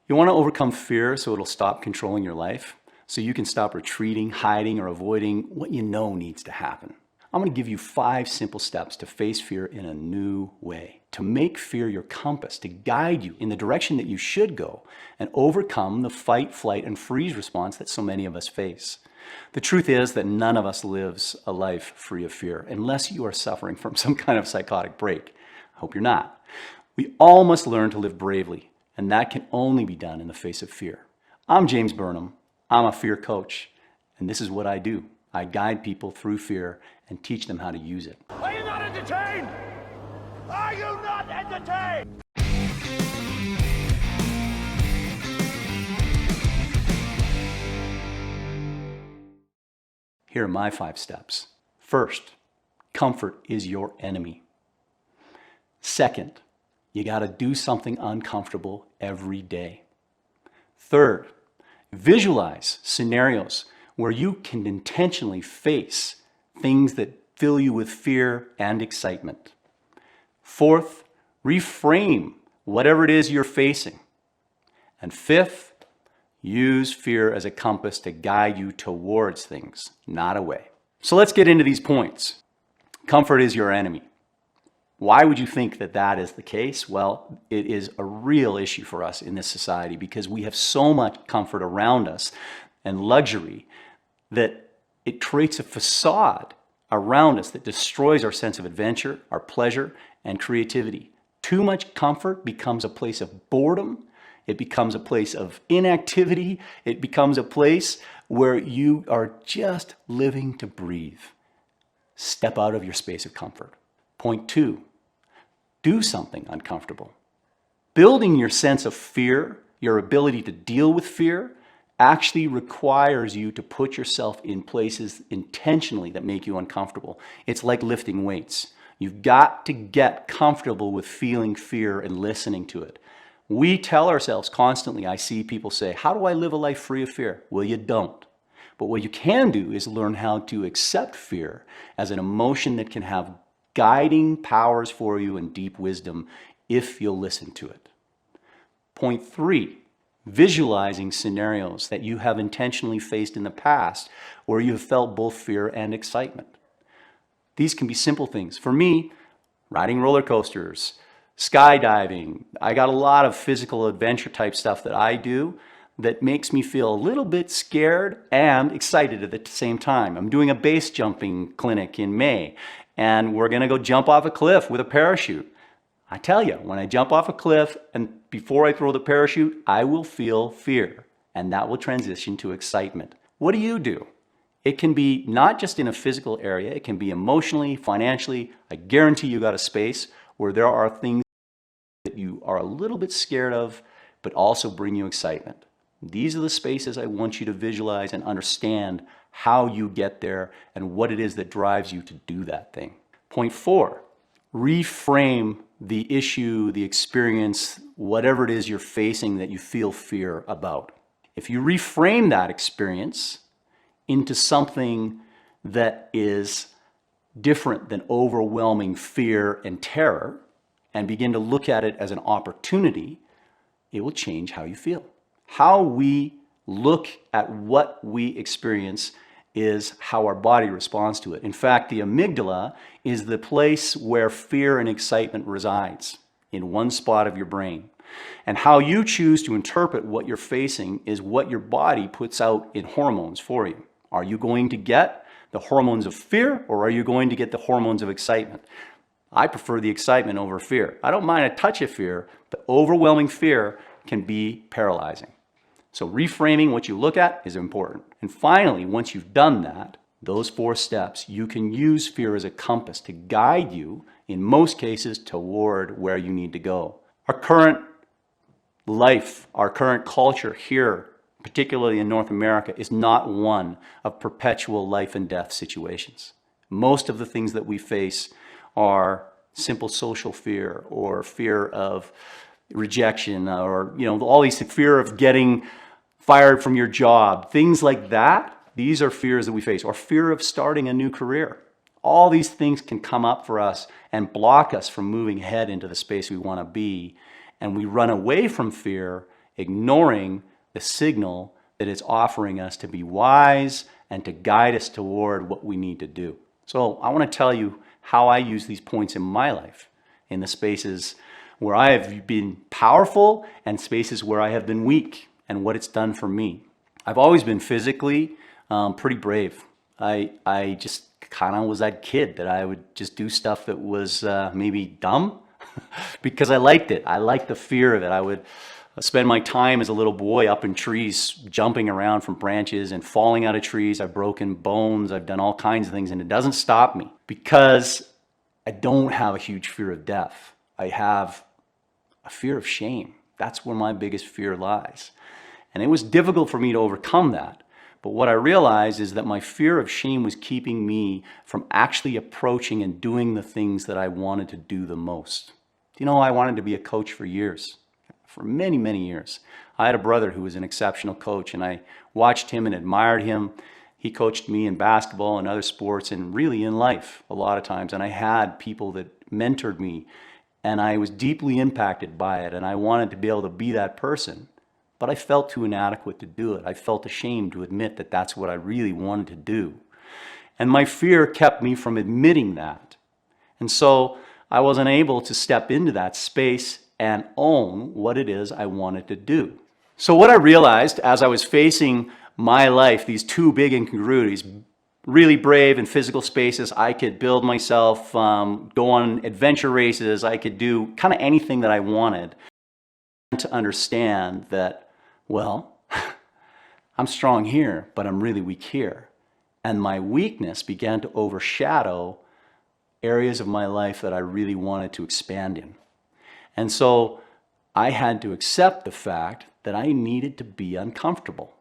You want to overcome fear so it'll stop controlling your life, so you can stop retreating, hiding, or avoiding what you know needs to happen. I'm going to give you 5 simple steps to face fear in a new way, to make fear your compass, to guide you in the direction that you should go and overcome the fight, flight, and freeze response that so many of us face. The truth is that none of us lives a life free of fear unless you are suffering from some kind of psychotic break. I hope you're not. We all must learn to live bravely, and that can only be done in the face of fear. I'm James Burnham. I'm a fear coach, and this is what I do. I guide people through fear and teach them how to use it. Are you not entertained? Are you not entertained? Here are my 5 steps. First, comfort is your enemy. Second, you got to do something uncomfortable every day. Third, visualize scenarios where you can intentionally face things that fill you with fear and excitement. Fourth, reframe whatever it is you're facing. And fifth, use fear as a compass to guide you towards things, not away. So let's get into these points. Comfort is your enemy. Why would you think that that is the case? Well, it is a real issue for us in this society because we have so much comfort around us and luxury that it creates a facade around us that destroys our sense of adventure, our pleasure, and creativity. Too much comfort becomes a place of boredom. It becomes a place of inactivity. It becomes a place where you are just living to breathe. Step out of your space of comfort. Point 2, do something uncomfortable. Building your sense of fear, your ability to deal with fear, actually requires you to put yourself in places intentionally that make you uncomfortable. It's like lifting weights. You've got to get comfortable with feeling fear and listening to it. We tell ourselves constantly, I see people say, how do I live a life free of fear? Well, you don't. But what you can do is learn how to accept fear as an emotion that can have guiding powers for you and deep wisdom if you'll listen to it. Point 3, visualizing scenarios that you have intentionally faced in the past where you have felt both fear and excitement. These can be simple things. For me, riding roller coasters, skydiving. I got a lot of physical adventure type stuff that I do that makes me feel a little bit scared and excited at the same time. I'm doing a base jumping clinic in May, and we're gonna go jump off a cliff with a parachute. I tell you, when I jump off a cliff and before I throw the parachute, I will feel fear, and that will transition to excitement. What do? It can be not just in a physical area, it can be emotionally, financially. I guarantee you got a space where there are things that you are a little bit scared of, but also bring you excitement. These are the spaces I want you to visualize and understand how you get there and what it is that drives you to do that thing. Point 4, reframe the issue, the experience, whatever it is you're facing that you feel fear about. If you reframe that experience into something that is different than overwhelming fear and terror and begin to look at it as an opportunity, it will change how you feel. How we look at what we experience is how our body responds to it. In fact, the amygdala is the place where fear and excitement resides, in one spot of your brain. And how you choose to interpret what you're facing is what your body puts out in hormones for you. Are you going to get the hormones of fear, or are you going to get the hormones of excitement? I prefer the excitement over fear. I don't mind a touch of fear, but overwhelming fear can be paralyzing. So reframing what you look at is important. And finally, once you've done that, those 4 steps, you can use fear as a compass to guide you, in most cases, toward where you need to go. Our current life, our current culture here, particularly in North America, is not one of perpetual life and death situations. Most of the things that we face are simple social fear or fear of rejection or, all these fear of getting fired from your job, things like that. These are fears that we face, or fear of starting a new career. All these things can come up for us and block us from moving ahead into the space we want to be. And we run away from fear ignoring the signal that it's offering us to be wise and to guide us toward what we need to do. So I want to tell you how I use these points in my life, in the spaces where I have been powerful and spaces where I have been weak, and what it's done for me. I've always been physically pretty brave. I just kind of was that kid that I would just do stuff that was maybe dumb because I liked it. I liked the fear of it. I would spend my time as a little boy up in trees, jumping around from branches and falling out of trees. I've broken bones. I've done all kinds of things, and it doesn't stop me because I don't have a huge fear of death. I have a fear of shame. That's where my biggest fear lies. And it was difficult for me to overcome that. But what I realized is that my fear of shame was keeping me from actually approaching and doing the things that I wanted to do the most. You know, I wanted to be a coach for years. For many, many years. I had a brother who was an exceptional coach, and I watched him and admired him. He coached me in basketball and other sports and really in life a lot of times. And I had people that mentored me, and I was deeply impacted by it, and I wanted to be able to be that person. But I felt too inadequate to do it. I felt ashamed to admit that that's what I really wanted to do. And my fear kept me from admitting that. And so I wasn't able to step into that space and own what it is I wanted to do. So what I realized as I was facing my life, these two big incongruities, really brave in physical spaces, I could build myself, go on adventure races, I could do kind of anything that I wanted, to understand that, well, I'm strong here, but I'm really weak here. And my weakness began to overshadow areas of my life that I really wanted to expand in. And so I had to accept the fact that I needed to be uncomfortable.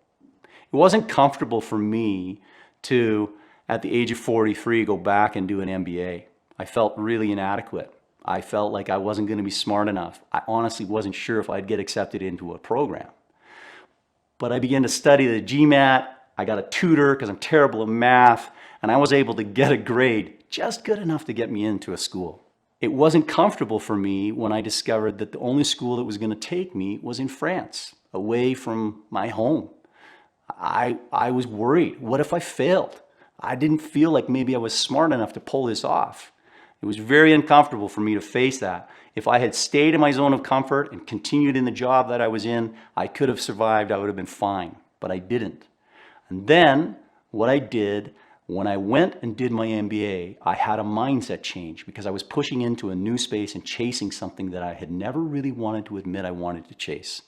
It wasn't comfortable for me to, at the age of 43, go back and do an MBA. I felt really inadequate. I felt like I wasn't going to be smart enough. I honestly wasn't sure if I'd get accepted into a program. But I began to study the GMAT. I got a tutor because I'm terrible at math, and I was able to get a grade just good enough to get me into a school. It wasn't comfortable for me when I discovered that the only school that was going to take me was in France, away from my home. I was worried. What if I failed? I didn't feel like maybe I was smart enough to pull this off. It was very uncomfortable for me to face that. If I had stayed in my zone of comfort and continued in the job that I was in, I could have survived. I would have been fine, but I didn't. And then what I did, when I went and did my MBA, I had a mindset change because I was pushing into a new space and chasing something that I had never really wanted to admit I wanted to chase.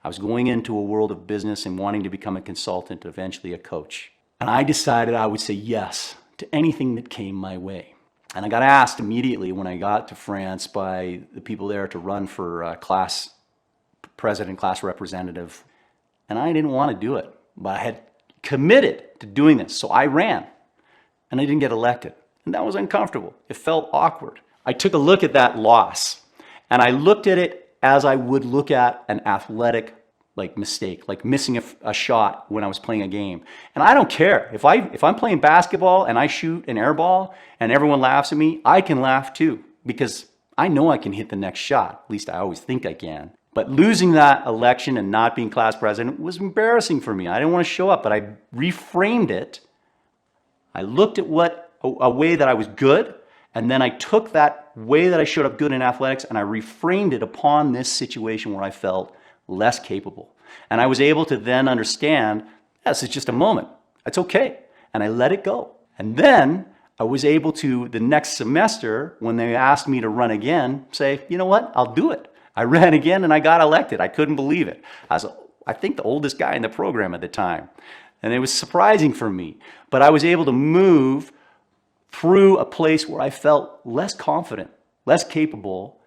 I was going into a world of business and wanting to become a consultant, eventually a coach. And I decided I would say yes to anything that came my way. And I got asked immediately when I got to France by the people there to run for class president, class representative. And I didn't want to do it, but I had committed to doing this. So I ran. And I didn't get elected. And that was uncomfortable. It felt awkward. I took a look at that loss, and I looked at it as I would look at an athletic mistake, like missing a shot when I was playing a game. And I don't care. If I'm playing basketball and I shoot an air ball and everyone laughs at me, I can laugh too, because I know I can hit the next shot. At least I always think I can. But losing that election and not being class president was embarrassing for me. I didn't want to show up, but I reframed it. I looked at a way that I was good, and then I took that way that I showed up good in athletics and I reframed it upon this situation where I felt less capable. And I was able to then understand, yes, it's just a moment. It's okay. And I let it go. And then I was able to, the next semester, when they asked me to run again, say, you know what, I'll do it. I ran again and I got elected. I couldn't believe it. I was, I think, the oldest guy in the program at the time. And it was surprising for me. But I was able to move through a place where I felt less confident, less capable,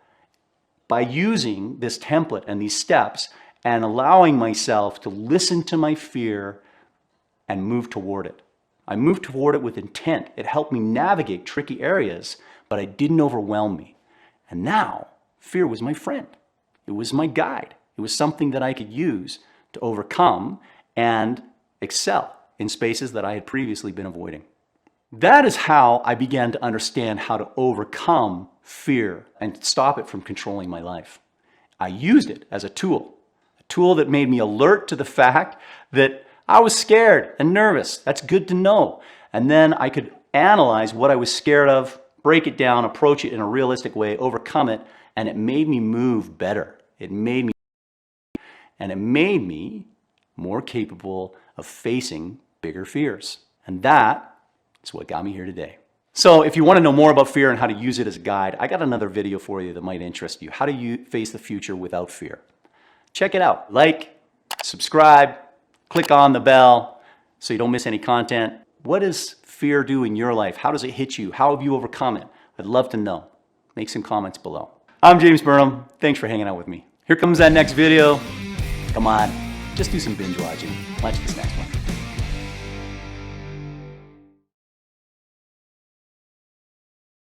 by using this template and these steps and allowing myself to listen to my fear and move toward it. I moved toward it with intent. It helped me navigate tricky areas, but it didn't overwhelm me. And now, fear was my friend. It was my guide. It was something that I could use to overcome and excel in spaces that I had previously been avoiding. That is how I began to understand how to overcome fear and stop it from controlling my life. I used it as a tool tool that made me alert to the fact that I was scared and nervous. That's good to know. And then I could analyze what I was scared of, break it down, approach it in a realistic way, overcome it, and it made me move better. It made me more capable of facing bigger fears. And that is what got me here today. So if you want to know more about fear and how to use it as a guide, I got another video for you that might interest you. How do you face the future without fear? Check it out. Like, subscribe, click on the bell so you don't miss any content. What does fear do in your life? How does it hit you? How have you overcome it? I'd love to know. Make some comments below. I'm James Burnham. Thanks for hanging out with me. Here comes that next video. Come on, just do some binge watching. Watch this next one.